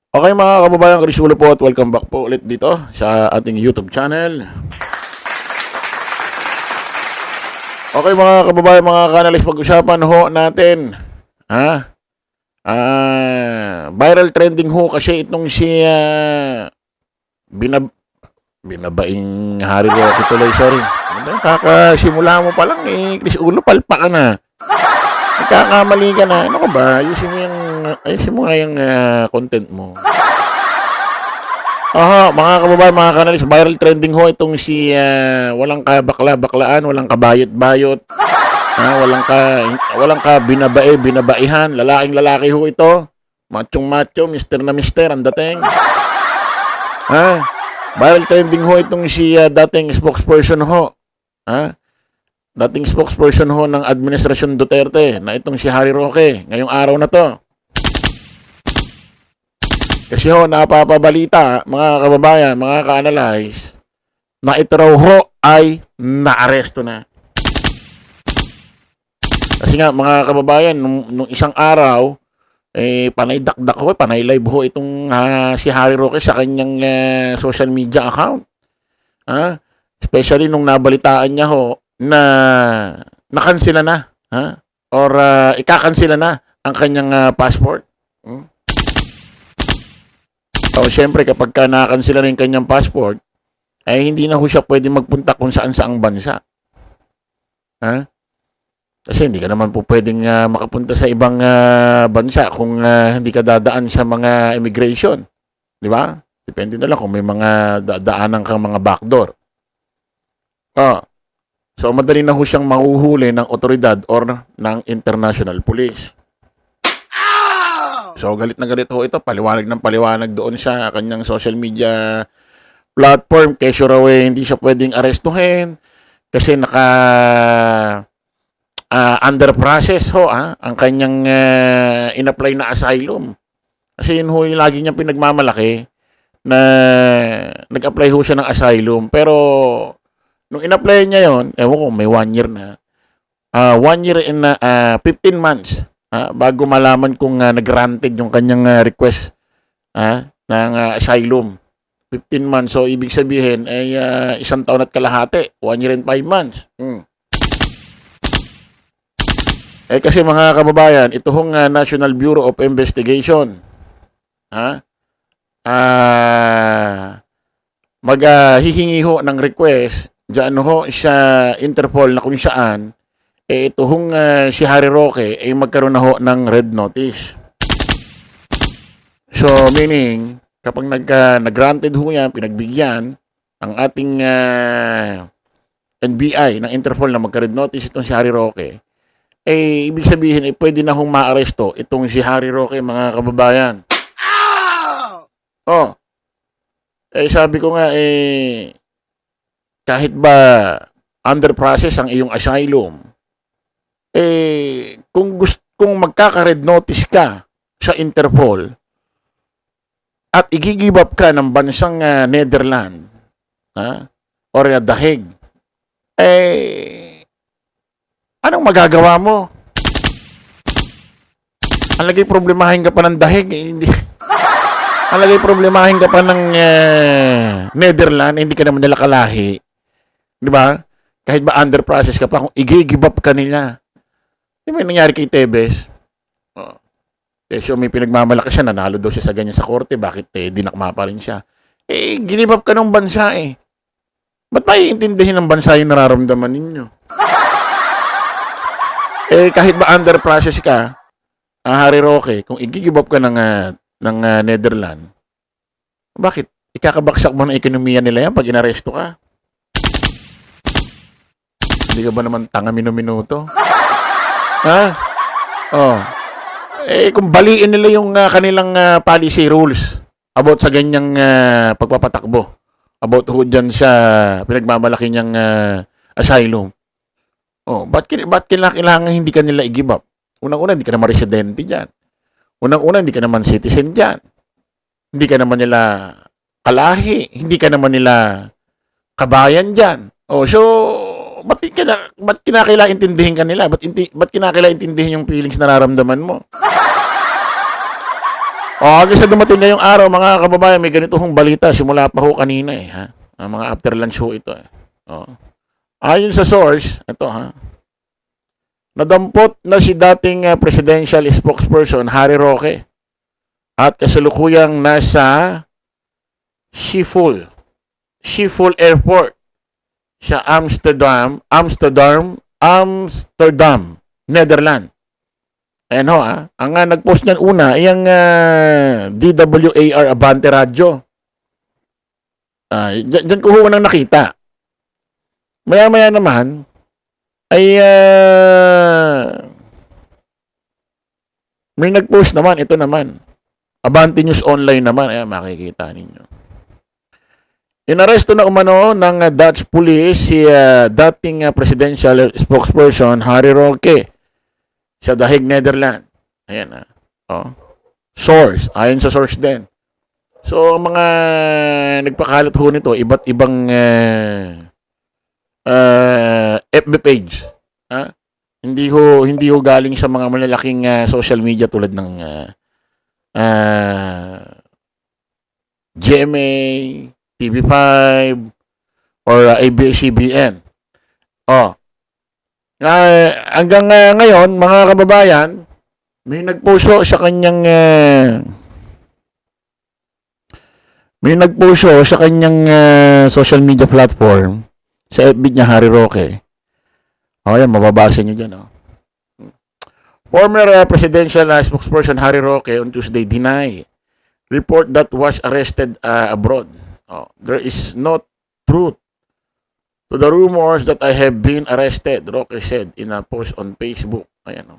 Okay mga kababayan, Chris Ulo po at welcome back po ulit dito sa ating YouTube channel. Okay mga kababayan, mga kanalis, pag-usapan ho natin. Ha? Viral trending ho kasi itong si binabaing Harry Roque tuloy, sorry. Ano ba, kakasimula mo pa lang Chris Ulo, palpa ka na. Nagkakamali ka na. Ano ka ba? Ayusin mo nga yung content mo. Aha, mga kababayan, mga kanalis, viral trending ho itong si walang kabakla-baklaan, walang kabayot-bayot, walang ka binabaihan, lalaking lalaki ho ito. Machong-macho, mister na mister ang dating. Ha? Viral trending ho itong si dating spokesperson ho. Ha? Dating spokesperson ho ng Administrasyon Duterte na itong si Harry Roque ngayong araw na to. Kasi ho, napapabalita, mga kababayan, mga ka-analyze, na ito raw ho ay naaresto na. Kasi nga, mga kababayan, nung isang araw, panay dakdak ho, panay live ho itong si Harry Roque sa kanyang social media account. Especially nung nabalitaan niya ho na nakansila na, or ikakansila na ang kanyang passport. So, syempre, kapag nakakansila na yung kanyang passport, ay hindi na ho siya pwede magpunta kung saan-saang bansa. Kasi hindi ka naman po pwedeng makapunta sa ibang bansa kung hindi ka dadaan sa mga immigration. Di ba? Depende na lang kung may mga daanan kang mga backdoor. So, madali na ho siyang mahuhuli ng otoridad or ng international police. So, galit na galit ho ito. Paliwanag ng paliwanag doon sa kanyang social media platform. Kesyo raw hindi siya pwedeng arestuhin kasi under process ho ang kanyang in-apply na asylum. Kasi yun ho yung lagi niyang pinagmamalaki na nag-apply ho siya ng asylum. Pero, nung in-apply niya yun, ewan ko, may 1 year na. 1 year and 15 months. Bago malaman kung nag-granted yung kanyang request ng asylum. 15 months. So, ibig sabihin ay 1 taon at kalahati. 1 year and 5 months. Kasi mga kababayan, ito hong National Bureau of Investigation. Maghihingi ho ng request dyan ho sa Interpol na kung saan ito hong si Harry Roque ay magkaroon na ho ng red notice. So, meaning, kapag nag-granted ho yan, pinagbigyan ang ating NBI ng Interpol na magka-red notice itong si Harry Roque, ibig sabihin, pwede na hong maaresto itong si Harry Roque, mga kababayan. Sabi ko nga, kahit ba under process ang iyong asylum, kung magkaka-red notice ka sa Interpol at i-give up ka ng bansang Netherlands or The Hague, anong magagawa mo? Ang lagay problemahin ka pa ng The Hague, hindi. Ang lagay problemahin ka pa ng Netherlands, hindi ka naman nila kalahi. Di ba? Kahit ba under process ka pa, kung i-give up ka nila. Di ba yung nangyari kay Tebes? So may pinagmamalaki siya, nanalo daw siya sa ganyan sa korte, bakit dinakma pa rin siya? Give up ka ng bansa Ba't pa iintindihin ng bansa yung nararamdaman ninyo? Kahit ba under process ka, Harry Roque, kung i-give up ka ng Netherlands, bakit? Ikakabaksak mo ng ekonomiya nila yan pag inaresto ka? Hindi ka ba naman tanga minuto? Kung baliin nila yung kanilang policy rules about sa ganyang pagpapatakbo, about ho dyan sa pinagmamalaki niyang asylum. Ba't kailangan hindi ka nila i-give up? Unang-una, hindi ka naman residente dyan. Unang-una, hindi ka naman citizen dyan. Hindi ka naman nila kalahi. Hindi ka naman nila kabayan dyan. So, ba't kinakailangan intindihin ka nila? Ba't kinakailangan intindihin yung feelings na nararamdaman mo? Hanggang sa dumating ngayong araw, mga kababayan, may ganito hong balita. Simula pa ho kanina eh. Ha? Mga after lunch ho ito eh. Oh. Ayon sa source, ito ha. Nadampot na si dating presidential spokesperson Harry Roque at kasalukuyang nasa Schiphol Airport sa Amsterdam, Netherlands. Ayan ho, ang nag-post niyan una, yung DWAR Abante Radio. Diyan ko ho nang nakita. Maya-maya naman, ay may nag-post naman, ito naman. Abante News Online naman, ayan makikita ninyo. Inaresto na umano ng Dutch police si dating presidential spokesperson Harry Roque sa The Hague, Netherlands. Ayan oh. Source, ayon sa source din. So, ang mga nagpakalat ho nito, iba't ibang FB page. Hindi ho galing sa mga malalaking social media tulad ng GMA, TV5, or ABS-CBN. Hanggang ngayon, mga kababayan, may nagposo sa kanyang social media platform sa FB niya, Harry Roque. Yan, mababasa niyo dyan. Former presidential spokesperson Harry Roque on Tuesday denied report that was arrested abroad. There is no truth to the rumors that I have been arrested, Roque said in a post on Facebook. Ayan.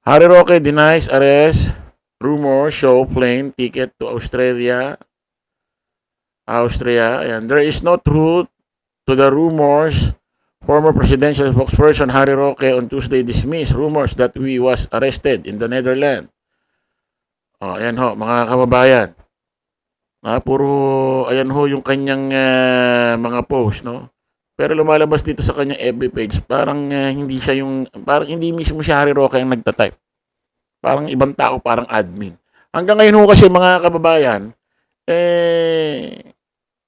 Harry Roque denies arrest. Rumors show plane ticket to Austria. Ayan. There is no truth to the rumors. Former presidential spokesperson Harry Roque on Tuesday dismissed rumors that he was arrested in the Netherlands. Ayan ho, mga kababayan. Puro, ayan ho yung kanyang mga post, no? Pero lumalabas dito sa kanyang FB page, parang parang hindi mismo si Harry Roque ang nagtatype. Parang ibang tao, parang admin. Hanggang ngayon ho kasi mga kababayan,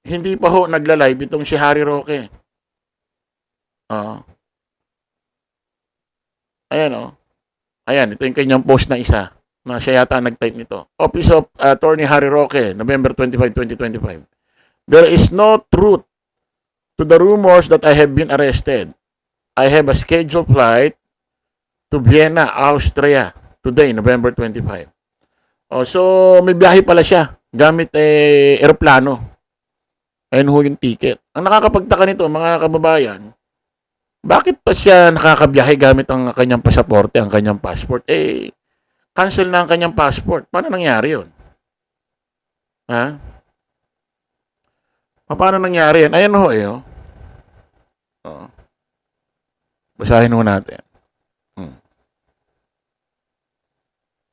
hindi pa ho nagla-live itong si Harry Roque. Ayan Ayan, ito yung kanyang post na isa. Na siya yata nag-type nito. Office of Attorney Harry Roque, November 25, 2025. There is no truth to the rumors that I have been arrested. I have a scheduled flight to Vienna, Austria, today, November 25. So may biyahe pala siya gamit eroplano. Ayun ho yung ticket. Ang nakakapagtaka nito, mga kababayan, bakit pa siya nakakabiyahe gamit ang kanyang pasaporte, ang kanyang passport? Cancel na ang kanyang passport. Paano nangyari yun? Paano nangyari yan? Ayan ho Basahin ho natin.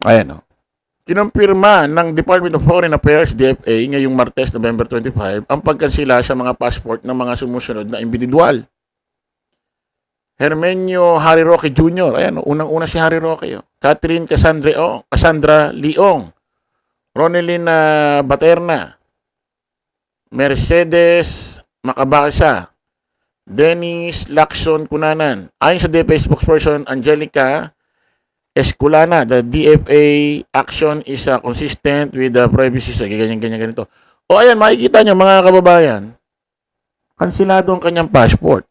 Ayan Kinumpirma ng Department of Foreign Affairs, DFA, ngayong Martes, November 25, ang pagkansila sa mga passport ng mga sumusunod na individual. Hermenio Harry Roque Jr. Ayan, unang-una si Harry Roque. Catherine Cassandra Leong. Ronelyn Baterna. Mercedes Macabasa. Dennis Lacson Cunanan. Ayon sa DFA spokesperson Angelica Esculana, the DFA action is consistent with the privacy. Ganyan-ganito. Ayan, makikita nyo mga kababayan. Kansilado ang kanyang passport.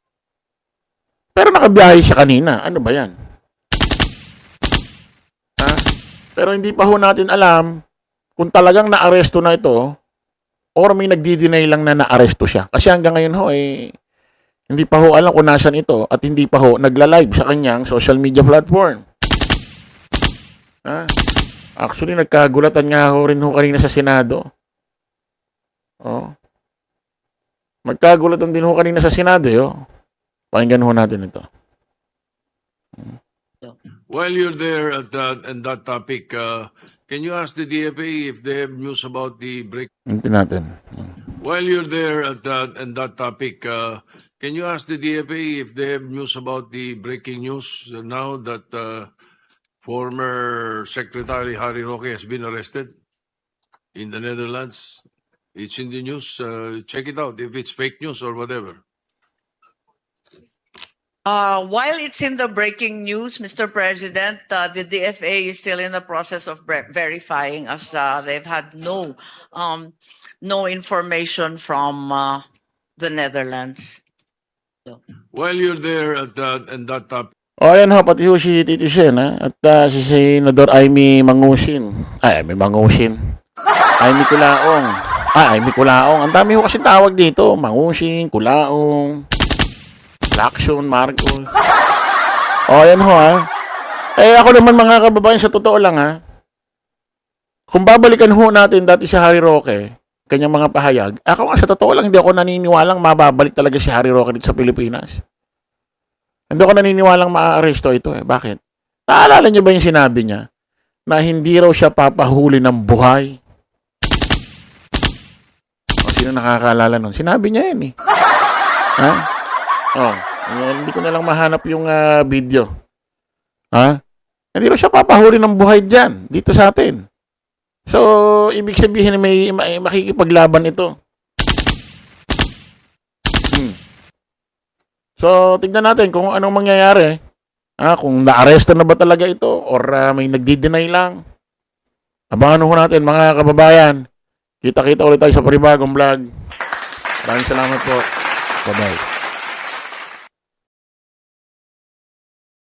Pero nakabiyahe siya kanina. Ano ba yan? Pero hindi pa ho natin alam kung talagang naaresto na ito or may nagdi-deny lang na naaresto siya. Kasi hanggang ngayon ho, hindi pa ho alam kung nasan ito at hindi pa ho nagla-live sa kanyang social media platform. Actually, nagkagulatan nga ho rin ho kanina sa Senado. Magkagulatan din ho kanina sa Senado, Pakinggan ho natin ito. While you're there at that topic, can you ask the DFA if they have news about the break? Hintin natin. While you're there at that topic, can you ask the DFA if they have news about the breaking news now that former Secretary Harry Roque has been arrested? in the Netherlands. It's in the news. Check it out if it's fake news or whatever. While it's in the breaking news, Mr. President, the DFA is still in the process of verifying as they've had no information from the Netherlands. While you're there at that topic, O, ayan ho, pati ho si Tito Sen, ha? At si Senador Amy Mangusin. Ay, Amy Mangusin. Amy Culaong. Amy Culaong. Ang dami ho kasi tawag dito. Mangusin, Culaong, Lacson, Marcos. O, ayan ho, ha? Eh, ako naman mga kababayan, sa totoo lang, ha? Kung babalikan ho natin dati si Harry Roque, kanyang mga pahayag, ako nga sa totoo lang, hindi ako naniniwalang mababalik talaga si Harry Roque dito sa Pilipinas. Hindi ako naniniwalang maa-aresto ito eh. Bakit? Naalala niyo ba yung sinabi niya na hindi raw siya papahuli ng buhay? O, sino nakakaalala nun? Sinabi niya yan eh. Ha? Oh, hindi ko na lang mahanap yung video. Ha? Hindi raw siya papahuli ng buhay dyan, dito sa atin. So, ibig sabihin may makikipaglaban ito. So, tignan natin kung anong mangyayari. Kung na-arresto na ba talaga ito or may nagdi-deny lang. Abangan ho natin mga kababayan. Kita-kita ulit tayo sa panibagong vlog. Maraming salamat po. Bye-bye.